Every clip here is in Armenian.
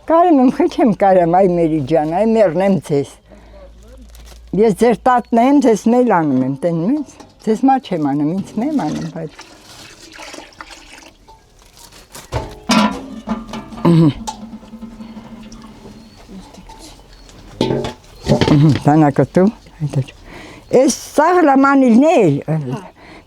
Կարեմ եմ խիչեմ կարեմ, այ մերի ջան, այ մերնեմ ձեզ։ Ես ձեր տատն եմ, ձեզ մել անում եմ, տենում ես, ձեզ մա չեմ անում, ինձ մեմ անում, բայց։ Տանակը տու, ես սաղլամ անիլն էլ,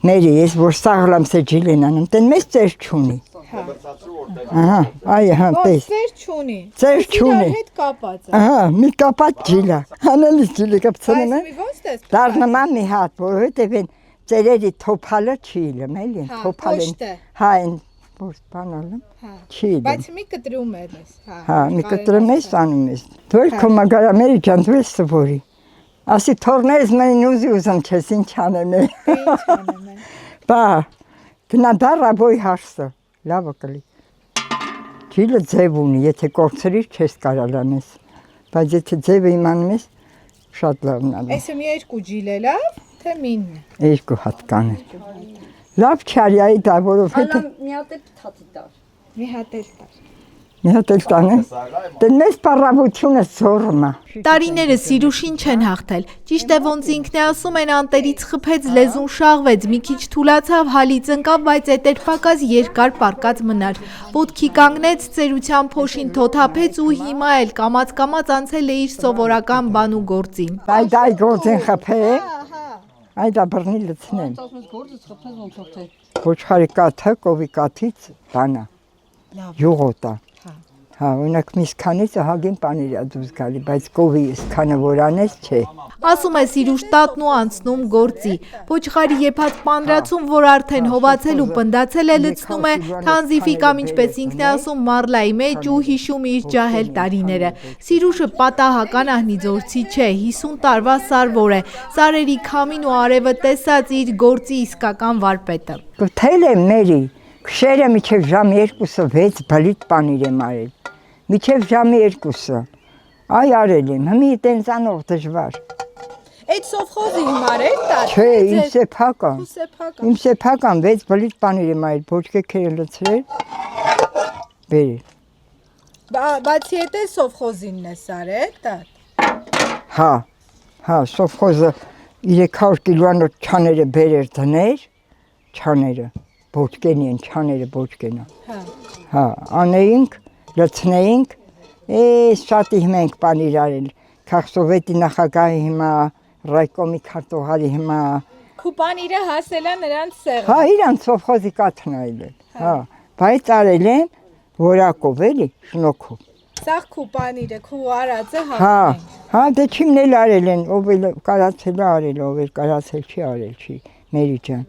մերի, ես որ սաղլամ սե ջիլեն անում, տեն մեզ ծեր չունի։ Ահա, այ հա, տես։ Ծեր չունի։ Ծեր չունի։ Հետ կապած է։ Ահա, մի կապած ջիլա։ Հանելիս ջիլը կապցնում եմ։ Ո՞նց ես։ Դառնամ մի հատ, որովհետև են ծերերի թոփալը չի լեմ, էլի, թոփալեն։ Հա, են որ բանալը։ Չի լեմ։ Բայց մի կտրում ես, հա։ Հա, մի կտրում ես անում ես։ Դու էլ քո մագարամերի ջան, դու ես սովորի։ Ասի թորներս մեն ուզի ուզում չես ինչ անեմ։ Ինչ անեմ։ Բա, գնա դարաբոյ հարսը, լավը կլի։ Ջիլը ձև ունի, եթե կորցրիր չես կարալ անես, բայց եթե ձևը իմանում ես, շատ լավն անում։ Այսը մի երկու ջիլ է լավ, թե մինն է։ Երկու հատ կանը։ Լավ չարի այ դա, որովհետև մի հատ էլ թաթի տար։ Մի հատ էլ տար։ մի հատ էլ տանը, դեն մեզ պարավությունը զորմա։ Տարիները Սիրուշին չեն հաղթել, ճիշտ է ոնց ինքն է ասում են անտերից խփեց, լեզուն շաղվեց, մի քիչ թուլացավ, հալից ընկավ, բայց էտեր պակաս երկար պարկած մնար, ոտքի կանգնեց, ծերության փոշին թոթափեց ու հիմա էլ կամաց անցել է իր սովորական բան ու գործին։ Այ դա գործեն խփե, այ դա բռնի լցնեմ։ Ոչխարի կաթը, կովի կաթից բանա, յուղոտա։ Հա, ունակ միս քանիցը հագին պանիրյա դուզ գալի, բայց կովի իսքանը որ անես չէ։ Ասում է Սիրուշ տատն ու անցնում գործի, ոչխարի եփած պանրացում, որ արդեն հովացել ու պնդացել է լցնում է, թանզիֆի կամ ինչպես ինքն է ասում մարլայի մեջ ու հիշում իր ջահել տարիները։ Սիրուշը պատահական ահնիձորցի չէ, 50 տարվա սարվոր է, սարերի քամին ու արևը տեսած իր գործի իսկական վարպետը։ Թել եմ մերի, քշերը միջև ժամ 2-ը 6 բլիթ պանիր եմ արել, միջև ժամի 2-ը, այ արել եմ, հմի տենզանող դժվար։ Այդ սովխոզի հիմար էր տար։ Չէ, իմ սեփական, Սեփական։ իմ սեփական 6 բլիթ պանիր եմ արել, բոճկեքերը լցրել, բերել։ Բացի հետ է սովխոզինն է սարել, տար։ Հա, սովխոզը 300 կիլոանոց չաները բերեր դներ, չաները, բոճկենի են, չաները բոճկենա։ Հա, անեինք, լցնեինք, շատի հիմա ենք պանիր արել, քաղսովետի նախագահի հիմա, ռայկոմի քարտուղարի հիմա։ Քու պանիրը հասել է նրանց սեղան։ Հա, իրանց սովխոզի կաթն այլել, հա, բայց արել եմ որակով էլի, շնոքով։ Սաղ քու պանիրը, քու արածը Հա, հաղթենք։ հա, դե չիմն էլ արել են, ով էլ կարացել է արել, ով էլ կարացել չի արել չի, մերի ջան,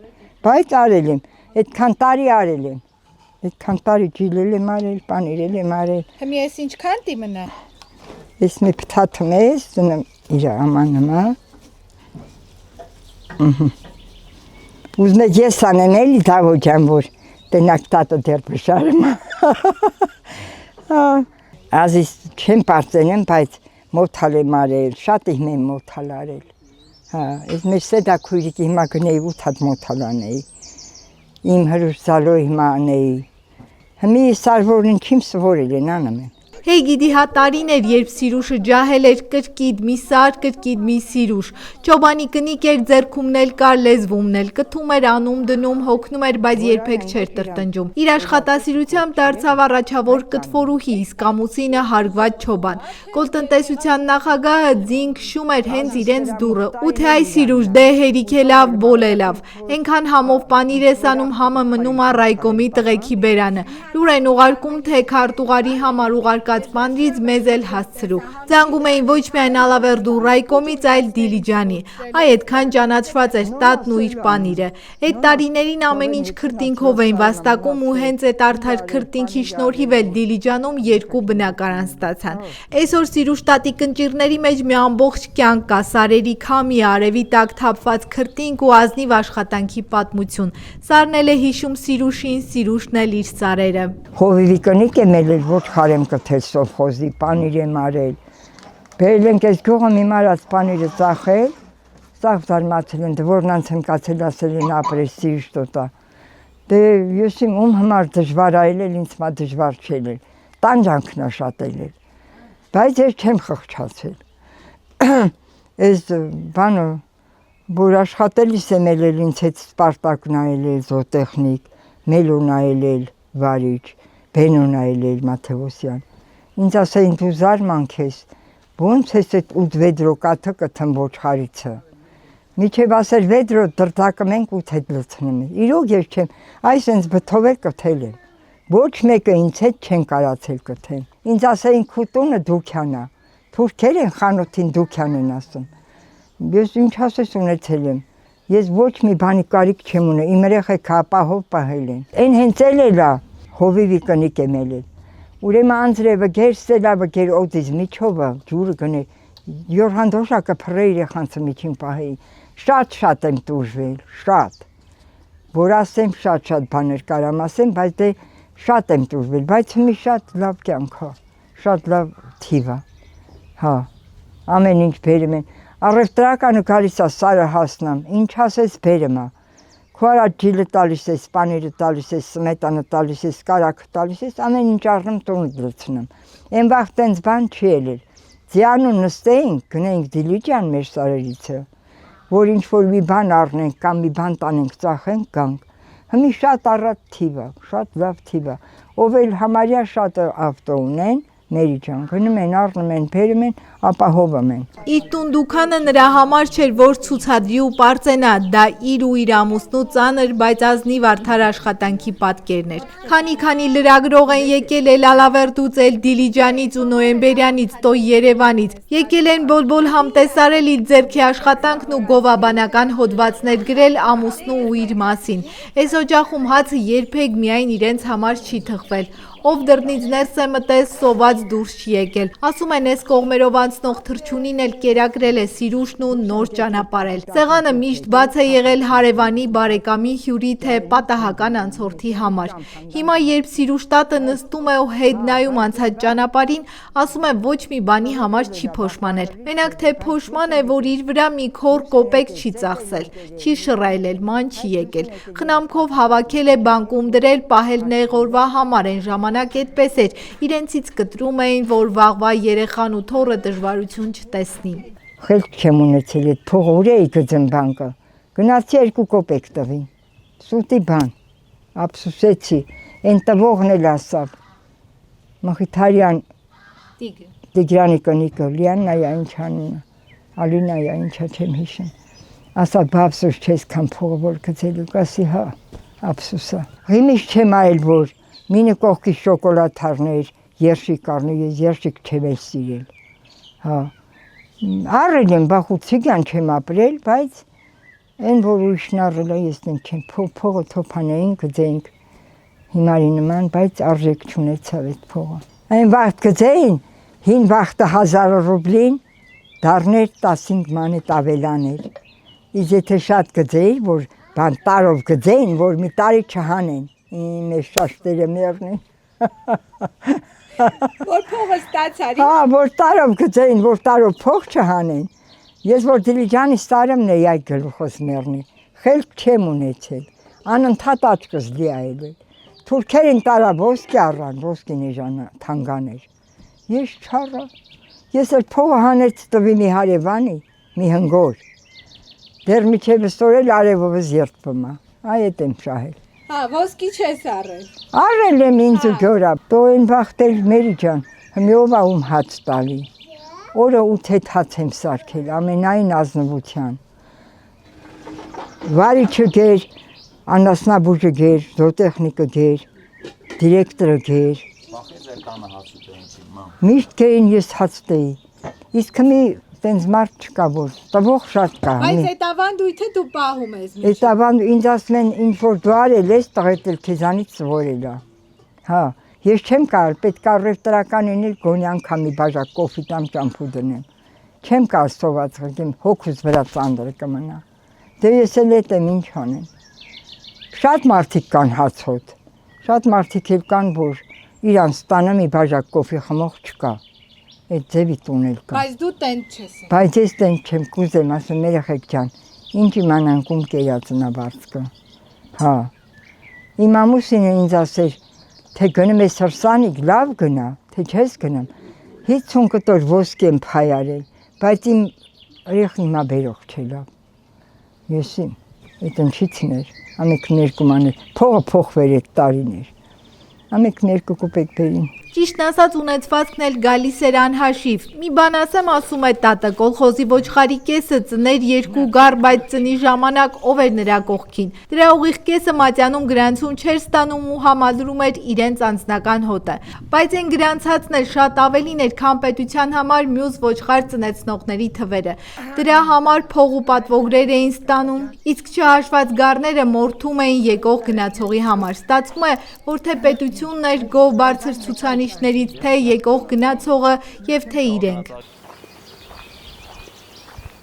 բայց արել եմ, այդքան տարի արել եմ, այդքան տարի ջիլել եմ արել, պանիրել եմ արել։ Հիմի ես ինչքան տիմնա։ Ես մի պթաթում ես, դնեմ իր ամաննմա։ Ուզմ ես ես անեմ էլի դավո ջան, որ տենակ տատը դեր բշարեմ։ Ազիս չեմ պարծենեմ, բայց մոթալ եմ արել, շատ իմ եմ մոթալ արել։ Ես մեր սեդա քույրիկի հիմա գնեի 8 հատ մոթալ անեի։ Իմ հրուշ զալոյ հիմա անեի։ Հմի սարվորին չիմ սվորել են անում եմ։ Հեյ գիտի հա տարիներ, երբ Սիրուշը ջահել էր կրկիդ մի սար, կրկիդ մի Սիրուշ, չոբանի կնիկ էր ձեռքումն էլ կար լեզվումն էլ, կթում էր անում դնում, հոգնում էր, բայց երբեք չէր տրտնջում։ Իր աշխատասիրությամբ դարձավ առաջավոր կտվորուհի, իսկ ամուսինը հարգված չոբան։ Կոլտնտեսության նախագահը ձինքշում էր հենց իրենց դուռը, ու թե այ Սիրուշ, դե հերիք է լավ, բոլ է լավ։ Էնքան համով պանիր ես անում, համը մնում ա ռայկոմի տղեքի բերանը։ Լուր են ուղարկում, թե քարտուղարի համար ուղարկած պանրից մեզ էլ հասցրու։ Զանգում էին ոչ միայն Ալավերդու ռայկոմից, այլ Դիլիջանի։ Այ այդքան ճանաչված էր տատն ու իր պանիրը։ Այդ տարիներին ամեն ինչ քրտինքով էին վաստակում ու հենց այդ արդար քրտինքի շնորհիվ էլ Դիլիջանում 2 բնակարան ստացան։ Այսօր Սիրուշ տատի կնճիռների մեջ մի ամբողջ կյանք կա, սարերի քամի, արևի տակ թափված քրտինք ու ազնիվ աշխատանքի պատմություն։ Սարն էլ է հիշում Սիրուշին, Սիրուշն էլ իր սարերը։ Հովիվի կնիկ եմ էլ ոչխար եմ կթել սովխոզի, պանիր եմ արել։ Բերել ենք այս գողը մի մարած պանիրը ծախել, ծախ զարմացել են, որնանց եմ կացել ասել են ապրես Սիրուշ տոտա։ Դե ես իմ ում համար դժվար այլել, ինձ մա դժվար չելել, տանջանքն ա շատ այլել։ Բայց ես չեմ խղճացել։ Այս բանը, որ աշխատելիս եմ ելել ինձ հետ Սպարտակ նայել, զոտեխնիկ, Մելո նայել, Վարիչ, Բենո նայել, Մաթեոսյան։ Ինձ ասային դու զարմանք ես, ոնց ես այդ 8 վեդրո կաթը կթեմ ոչխարիցը։ Միջև ասել վեդրո դրդակը մենք 8 հետ լցնում ենք։ Իրոք ես չեմ, այս ինձ բթովել կթել եմ։ Ոչ մեկը ինձ հետ չեն կարացել կթեն։ Ինձ ասային քու տունը դուքյանա։ Թուրքեր են խանութին դուքյան են ասում։ Ես ինչ ասես ունեցել եմ։ Ես ոչ մի բանի կարիք չեմ ունե, իմ երեխեքը ապահով պահել են։ Այն հենց էլա հովիվի կնիկ եմ ելել։ Ուրեմն անձրևը գերսելավը գեր օդից միջովը ջուրը գնե յորհանդոշակը փռե երեխանցը միջին պահեի։ Շատ եմ տուժվել, շատ։ Որ ասեմ շատ բաներ կարամ ասեմ, բայց դե շատ եմ տուժվել, բայց մի շատ լավ կյանք է, շատ լավ թիվ է։ Հա, ամեն ինչ բերում են։ Առևտրականը գալիս է սարը հասնամ, ինչ ասես բերում է։ Քո արա ջիլը տալիս ես, սպաները տալիս ես, սմետանը տալիս ես, կարակը տալիս ես, ամեն ինչ առնում տունը լցնում։ Այն վաղ տենց բան չի ելել։ Ձիանու նստեինք, գնեինք Դիլիջան մեր սարերիցը, որ ինչ որ մի բան առնենք կամ մի բան տանենք, ծախենք, գանք։ Հիմի շատ առատ թիվ է, շատ լավ թիվ է։ Ով էլ համարյա շատ ավտո ունեն, Մերի ջան, գնում են, առնում են, բերում են, ապահովում են։ Իր տուն դուքանը նրա համար չէր, որ ցուցադրի ու պարծենա, դա իր ու իր ամուսնու ծանր, բայց ազնիվ արդար աշխատանքի պատկերն էր։ Քանի լրագրող են եկել էլ Ալավերդուց, էլ Դիլիջանից ու Նոյեմբերյանից, տո Երևանից։ Եկել են բոլ համտեսարել իր ձեռքի աշխատանքն ու գովաբանական հոդվածներ գրել ամուսնու ու իր մասին։ Այս օջախում հացը երբեք միայն իրենց համար չի թխվել։ Ով դռնից ներս է մտել, սոված դուրս չի եկել։ Ասում են, այս կողմերով անցնող թռչունին էլ կերակրել է Սիրուշն ու նոր ճանապարհել։ Սեղանը միշտ բաց է եղել հարևանի, բարեկամի, հյուրի թե պատահական անցորդի համար։ Հիմա երբ Սիրուշ տատը նստում է ու հետ նայում անցած ճանապարհին, ասում է ոչ մի բանի համար չի փոշմանել։ Մենակ թե փոշման է, որ իր վրա մի քոր կոպեկ չի ծախսել, չի շռայլել, ման չի եկել։ Խնամքով հավաքել է բանկում դրել, պահել նեղ օրվա համար են ժամանակ այդպես էր, իրենցից կտրում էին, որ վաղվա երեխան ու թոռը դժվարություն չտեսնի։ Խելք չեմ ունեցել այդ փողը ուր էի գծեմ բանկը։ Գնացի 2 կոպեկ տվին։ Սուտի բան։ Ափսոսեցի, այն տվողն էլ ասավ։ Մխիթարյան Տիգրանի կնիկը, Լիաննայա ինչ անունը, Ալինայա ինչա չեմ հիշում։ Ասա բաբսուս չես քան փողը որ գծելու, կասի հա, ափսոսա։ Հիմիշ չեմ այլ որ մինը կողքի շոկոլադարներ, երշիկ առնի, ես երշիկ չեմ էլ սիրել։ Հա։ Առել եմ բախուցիգան չեմ ապրել, բայց այն որ ուրիշն առել է ես չեմ փողը թոփանեին գծեինք հիմարի նման, բայց արժեք չունեցավ այդ փողը։ Այն վաղտ գծեին, հին վաղտը 1000 ռուբլին դառներ 15 մանետ ավելաներ։ Իսկ եթե շատ գծեի, որ բան տարով գծեին, որ մի տարի չհանեն, մեր շաշտերը մեռնեն։ Որ փողը ստացարի։ Հա, որ տարով գծեին, որ տարով փող չհանեն։ Ես որ Դիլիջանի ստարումն էի այդ գլուխս մեռնի, խելք չեմ ունեցել, անընդհատ աչքս լիայել։ Թուրքերին տարա ոսկի առան, ոսկին էժանը թանկաներ։ Ես չառա։ Ես էլ փողը հանեց տվի մի հարևանի, մի հնգոր։ Դեռ միջև ստորել արևովս երդվում է, այդ եմ շահել։ Հա, ոսկի չես առել։ Առել եմ ինձ ու գորա, տո են վաղտել Մերի ջան, հիմի ով ա ում հաց տալի։ Օրը 8 հետ հաց եմ սարքել, ամենայն ազնվության։ Վարիչը գեր, անասնաբուժը գեր, զոտեխնիկը գեր, դիրեկտորը գեր։ Միշտ գեին ես հաց տեի, իսկ հիմի տենց մարդ չկա որ, տվող շատ կա։ Բայց այդ ավանդույթը դու պահում ես միշտ։ Այդ ավանդույթը ինձ ասում են ինչ որ դու արել ես, տղետ էլ քեզանից սովորել է։ Հա, ես չեմ կարող, պետք է առևտրական լինել գոնե անգամ մի բաժակ կոֆի տամ ճամփու դնեմ։ Չեմ կարող սոված գեմ, հոգուս վրա ծանրը կմնա։ Դե ես էլ էդ եմ ինչ անեմ։ Շատ մարդիկ կան հացոտ։ Շատ մարդիկ էլ կան, որ իրանց տանը մի բաժակ կոֆի խմող չկա։ Այդ ձևի տունել կա։ Բայց դու տենց չես։ Բայց ես տենց չեմ կուզեմ, ասում երեխեք ջան, ինչ իմանանք ում կերածնա բարձկը։ Հա։ Իմ ամուսինը ինձ ասեր, թե գնում ես հրսանիք, լավ գնա, թե չես գնում։ 50 կտոր ոսկի եմ փայարել, բայց իմ երեխան հիմա բերող չէ լավ։ Եսի, այդ ընչիցն էր, ամեկ ներկու մաներ, փողը փոխվեր այդ տարիներ, ամեկ ներկու կուպեկ բերին։ Ճիշտն ասած ունեցվածքն էլ գալիս էր անհաշիվ։ Մի բան ասում է տատը, կոլխոզի ոչխարի կեսը ծներ 2 գար, բայց ծնի ժամանակ ով էր նրա կողքին։ Դրա ուղիղ կեսը մատյանում գրանցում չէր ստանում ու համալրում էր իրենց անձնական հոտը։ Բայց այն գրանցածն էլ շատ ավելին էր, քան պետության համար մյուս ոչխար ծնեցնողների թվերը։ Դրա համար փող ու պատվոգրեր էին ստանում, իսկ չհաշված գառները մորթում էին եկող գնացողի համար։ Ստացվում է, որ թե պետությունն էր գոհ բարձր ցուցանիշներից, թե եկող գնացողը եւ թե իրենք։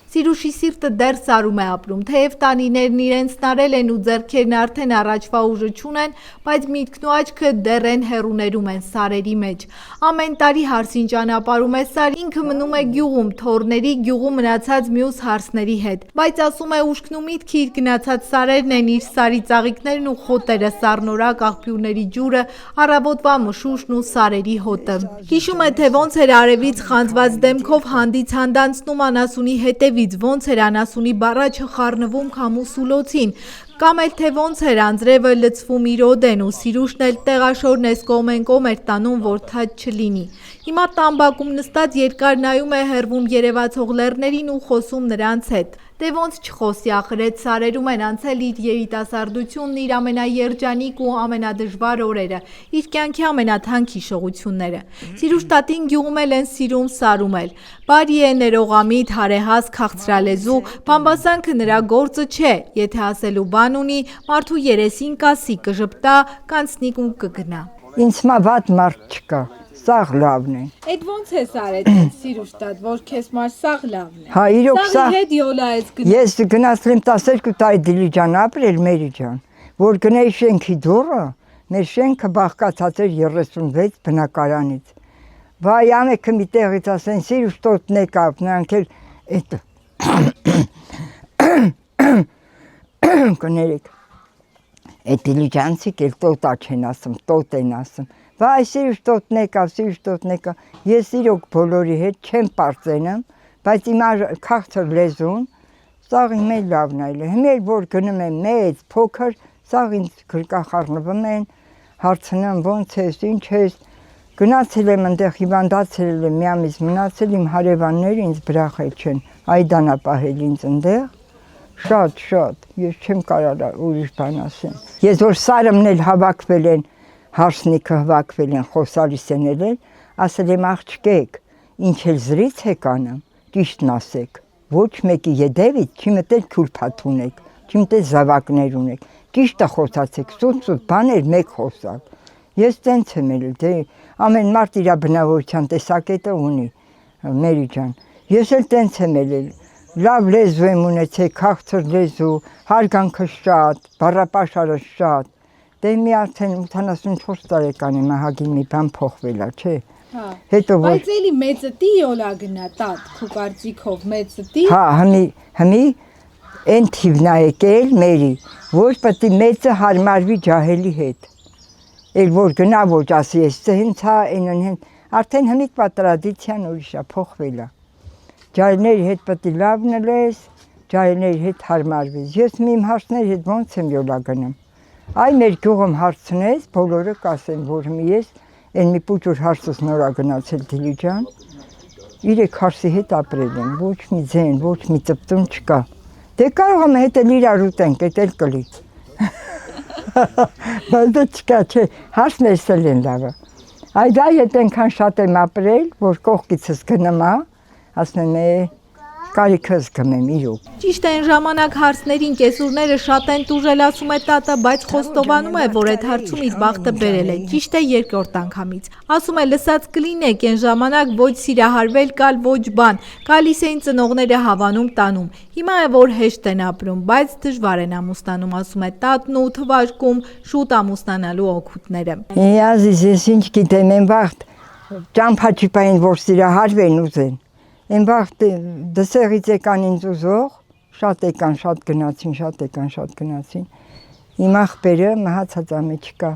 Սիրուշի սիրտը դեռ սարում է ապրում, թեև տանիներն իրենց նարել են ու ձեռքերն արդեն առաջվա ուժը չունեն, բայց միտքն ու աչքը դեռ են հեռուներում են սարերի մեջ։ Ամեն տարի հարսին ճանապարհում է սար, ինքը մնում է գյուղում, թորների գյուղում մնացած մյուս հարսների հետ, բայց ասում է ուշքն ու միտքը իր գնացած սարերն են, իր սարի ծաղիկներն ու խոտերը, սառնորակ աղբյուրների ջուրը, առավոտվա մշուշն ու սարերի հոտը։ Հիշում է, թե ոնց էր արևից խանձված դեմքով հանդից հանդանցնում անասունի հետևից, ոնց էր անասունի բառաչը խառնվում քամու սուլոցին, կամ էլ թե ոնց էր անձրևը լցվում իր օդեն ու Սիրուշն էլ տեղաշորն էս կողմ են կողմ էր տանում, որ թաց չլինի։ Հիմա տամբակում նստած երկար նայում է հեռվում երևացող լեռներին ու խոսում նրանց հետ։ Դե ոնց չխոսի, ախր այդ սարերում են անցել իր երիտասարդությունն, իր ամենաերջանիկ ու ամենադժվար օրերը, իր կյանքի ամենաթանկ հիշողությունները։ Սիրուշ տատին գյուղում էլ են սիրում, սարում էլ։ Բարի է, ներողամիտ, հարեհաս, քաղցրալեզու, բամբասանքը նրա գործը չէ, եթե ասելու բան ունի, մարդու երեսին կասի, կժպտա, կանցնիկ ու կգնա։ Ինձ մա վատ մարդ չկա, սաղ լավն է։ Այդ ոնց է սարեց Սիրուշ տատ, որ քեզ մար սաղ լավն է։ Հա, իրոք սա։ Սաղի հետ յոլա ես գնա։ Ես գնացել եմ 12 տարի Դիլիջան ապրել, Մերի ջան, որ գնայի շենքի դուռը, մեր շենքը բաղկացած էր 36 բնակարանից։ Վայ, ամեքը մի տեղից ասեն, Սիրուշ տոտն եկավ, նրանք էլ այդ կներեք, այդ Դիլիջանցիք էլ տոտա չեն ասում, տոտ են ասում։ Վայ, Սիրուշ տոտն եկավ, Սիրուշ տոտն եկավ, ես իրոք բոլորի հետ չեմ պարծենում, բայց իմ քաղցր լեզուն, սաղ իմ էլ լավն այլ է, հիմա էլ որ գնում եմ մեծ, փոքր, սաղ ինձ գրկախառնվում են, հարցնում ոնց ես, ինչ ես, գնացել եմ ընդեղ հիվանդացել եմ, մի ամիս մնացել, իմ հարևանները ինձ բրախել չեն, այդանապահել ինձ ընդեղ, շատ, ես չեմ կարալ ուրիշ բան ասեմ։ Ես որ սարմն էլ հավաքվել են, հարսնիքը հավաքվել են, խոսալիս են էլ, ասել եմ աղջկեք, ինչ էլ զրից եք անում, ճիշտն ասեք, ոչ մեկի ետևից չի մտել քյուրփաթ ունեք, չի մտել զավակներ ունեք, ճիշտը խոսացեք, սուտ բաներ մեկ խոսալ։ Ես տենց եմ էլ, դե ամեն մարդ իր բնավորության տեսակետը ունի, Մերի ջան, ես էլ տենց եմ էլ, լավ լեզու եմ ունեցել, քաղցր լեզու, հարգանքը շատ, բառապաշարը շատ, դե մի արդեն 84 տարեկան եմ, ահագին մի բան փոխվել է, չէ։ Հետո որ Բայց էլի մեծը տի յոլա գնա, տատ, քու կարծիքով մեծը տի։ Հա, հմի այն թիվն է եկել Մերի, որ պետք է մեծը հարմարվի ջահելի հետ։ Էլ որ գնա ոչ ասի, ես հենց հա այն արդեն հմիկվա տրադիցիան ուրիշ է, փոխվել է։ Ջահելների հետ պետք է լավն լես, ջահելների հետ հարմարվես։ Ես իմ հարցների հետ ոնց եմ յոլա գնում։ Այ մեր գյուղում հարցնես, բոլորը կասեն, որ ես այն մի պուճուր հարցս նորա գնացել Դիլիջան, 3 հարսի հետ ապրել եմ, ոչ մի ձեն, ոչ մի ծպտուն չկա։ Դե կարող եմ հետել իրար ուտենք, էդ էլ կլի։ Բայց դա չկա, չէ, հարսներս էլ են լավը։ Այդ այդ այնքան շատ եմ ապրել, որ կողքիցս գնում է, ասում եմ, կարիքս գմեմ իրոք։ Ճիշտ է, այն ժամանակ հարցներին կեսուրները շատ են տուժել, ասում է տատը, բայց խոստովանում է, որ այդ հարցում իր բախտը բերել է, ճիշտ է երկրորդ անգամից։ Ասում է, լսած կլինեք, այն ժամանակ ոչ սիրահարվել կալ, ոչ բան, գալիս էին ծնողները հավանում տանում։ Հիմա է, որ հեշտ են ապրում, բայց դժվար են ամուսնանում, ասում է տատն ու թվարկում շուտ ամուսնանալու օգուտները։ Ազիզ, ես ինչ գիտեմ, այն վաղտ ճամփաչիպային որ սիրահարվեն ուզեն։ Այն վաղտ դսեղից եկան ինձ ուզող, շատ եկան, շատ գնացին։ Իմ աղբերը մահացած ամեջկա,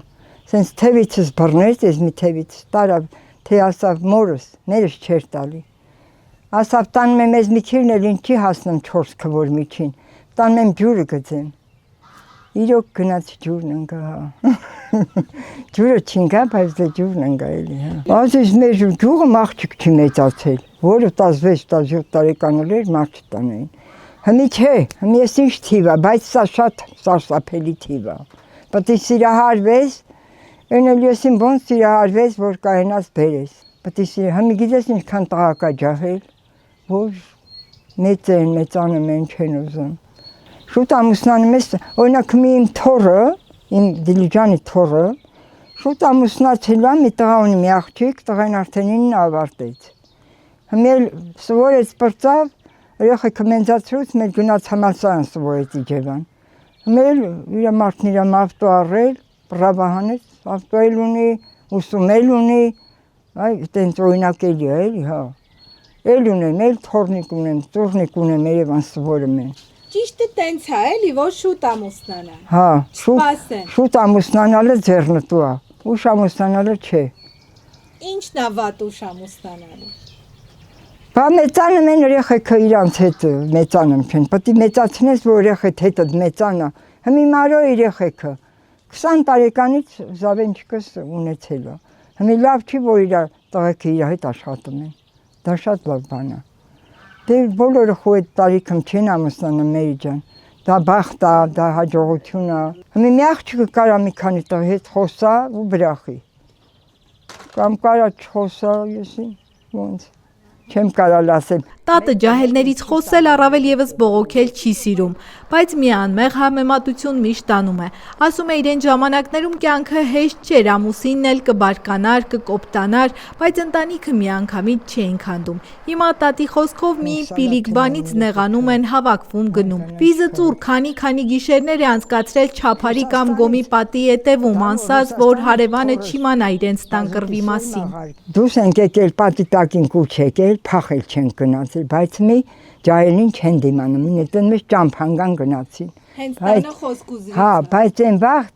սենց թևիցս բռնեց, ես մի թևից տարավ, թե ասավ մորս, մերս չեր տալի։ Ասավ տանում եմ ես մի քիռն էլ ինչի հասնում 4 քվոր միջին, տանում եմ ջուրը գծեմ։ Իրոք գնաց ջուրն ընկա, ջուրը չինկա, բայց դե ջուրն ընկա էլի, ասես մեր ջուրը աղջիկ չի մեծացել, որը 16-17 տարեկան էր մարդ չտանեին։ Հմի չէ, հմի ես ինչ թիվ է, բայց սա շատ սարսափելի թիվ է։ Պետք է սիրահարվես, այն էլ ես իմ ոնց սիրահարվես, որ կայնաս բերես։ Պետք է հմի գիտես ինչքան տղա կա ջահել, որ մեծ են, մեծանում են չեն ուզում։ Շուտ ամուսնանում ես, օրինակ մի իմ թոռը, իմ Դիլիջանի թոռը, շուտ ամուսնացել է, մի տղա ունի մի աղջիկ, տղան արդեն 9 ավարտեց։ Հմի սովորեց պրծավ, երեխեքը մենզացրուց, մեր գնաց համալսարան սովորեց Իջևան։ Հմի իր մարդն իր ավտո առել, պրավա հանեց, ավտո էլ ունի, ուսում էլ ունի, այ տենց օրինակ էլի է, էլի, հա։ Էլ ունեմ, էլ թորնիկ ունեմ, ծուրնիկ ունեմ, Երևան սովորում են։ Ճիշտը տենց է, էլի, որ շուտ ամուսնանալ։ Հա, Սպասեն։ շուտ ամուսնանալը ձեռնտու է, ուշ ամուսնանալը չէ։ Ինչն է վատ ուշ ամուսնանալը։ Բա մեծանում են երեխեքը իրանց հետ մեծանում չեն, պետք է մեծացնես, որ երեխեդ հետդ մեծանա։ Հմի մարո երեխեքը 20 տարեկանից զավենչիկս ունեցել է։ Հմի լավ չի, որ իր տղեքը իր հետ աշխատում են։ Դա շատ լավ բան է։ Դե բոլորը խո այդ տարիքում չեն ամուսնանում Մերի ջան։ Դա բախտ է, դա հաջողություն է։ Հմի մի աղջիկը կարա մի քանի տղի հետ խոսա ու բրախի։ Կամ կարա չխոսա, եսի ոնց։ Չեմ կարալ ասել։ Տատը ջահելներից խոսել առավել եւս բողոքել չի սիրում, բայց մի անմեղ համեմատություն միշտ անում է։ Ասում է իրեն ժամանակներում կյանքը հեշտ չէր, ամուսինն էլ կբարկանար, կկոպտանար, բայց ընտանիքը միանգամից չէին քանդում։ Հիմա տատի խոսքով մի պիլիկ բանից նեղանում են, հավաքվում գնում։ Վիզը ծուր քանի գիշերներ է անցկացրել Չափարի կամ Գոմի պատի ետևում, անսած որ հարևանը չիմանա իրենց տան կռվի մասին։ Դուրս ենք եկել պատի տակին կուչ եկել, փախել չենք գնացել, բայց մի ջահելին չեն դիմանում, մին այդտեղ մեջ ճամփանգան գնացին։ Հենց տանը խոսք ուզի։ Հա, բայց այն վաղ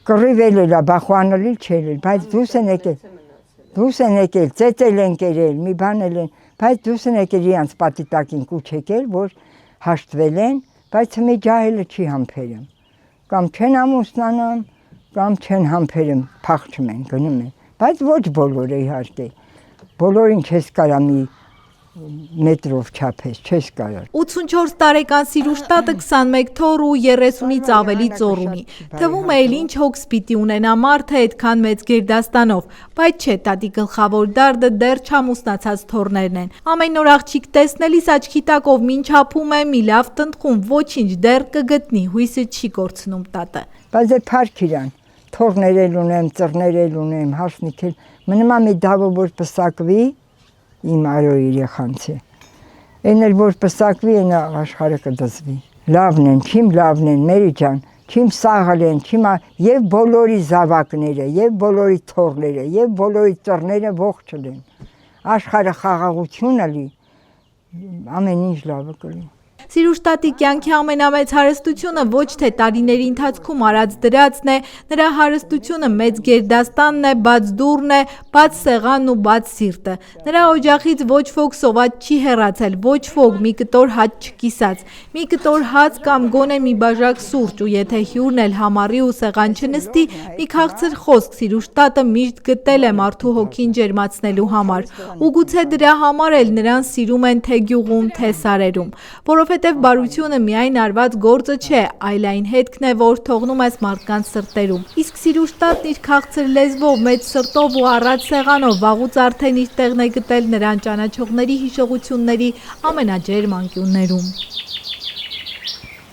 կռիվել էլա, բախուանալի չէր էլ, բայց դուրս են եկել, ծեծել են կերել, մի բան էլ են, բայց դուրս են եկել իրանց պատի տակին կուչ եկել, որ հաշտվել են, բայց մի ջահելը չի համբերում։ Կամ չեն ամուսնանում, կամ չեն համբերում, փախչում են, գնում են, բայց ոչ բոլորը իհարկե։ Բոլորին չես կարա մի մետրով չափես, չես կարա։ 84 տարեկան Սիրուշ տատը 21 թոռ ու 30-ից ավելի ծոր ունի։ Թվում է էլ ինչ հոգս պիտի ունենա մարդը այդքան մեծ գերդաստանով, բայց չէ, տատի գլխավոր դարդը դեռ չամուսնացած թոռներն են։ Ամեն օր աղջիկ տեսնելիս աչքի տակով մինչ հափում է, մի լավ տնտղում, ոչինչ դեռ կգտնի, հույսը չի կորցնում տատը։ Բայց դե փառք իրան, թոռներ էլ ունեմ, ծռներ էլ ունեմ, հասնիկ էլ, մնում է մի դավը, որ պսակվի, իմ արոյի երեխանցի։ Այն էլ որ պսակվի, այն աշխարհը կդզվի։ Լավն են, չիմ լավն են, Մերի ջան, չիմ սաղալ են, չիմ եւ բոլորի զավակները, եւ բոլորի թոռները, եւ բոլորի ծռները ողջ են։ Աշխարհը խաղաղություն ալի, ամեն ինչ լավը կլինի։ Սիրուշ տատի կյանքի ամենամեծ հարստությունը ոչ թե տարիների ընթացքում արած դրածն է, նրա հարստությունը մեծ գերդաստանն է, բաց դուռն է, բաց սեղանն ու բաց սիրտը։ Նրա օջախից ոչ ոք սոված չի հեռացել, ոչ ոք մի կտոր հաց չկիսած, մի կտոր հաց կամ գոնե մի բաժակ սուրճ, ու եթե հյուրն էլ համառի ու սեղան չնստի, մի քաղցր խոսք Սիրուշ տատը միշտ գտել է մարդու հոգին ջերմացնելու համար, ու գուցե դրա համար էլ նրան սիրում են թե գյուղում, թե սարերում, որովհետև բարությունը միայն արված գործը չէ, այլ այն հետքն է, որ թողնում ես մարդկանց սրտերում։ Իսկ Սիրուշ տատն իր քաղցր լեզվով, մեծ սրտով ու առած սեղանով վաղուց արդեն իր տեղն է գտել նրան ճանաչողների հիշողությունների ամենաջերմ անկյուններում։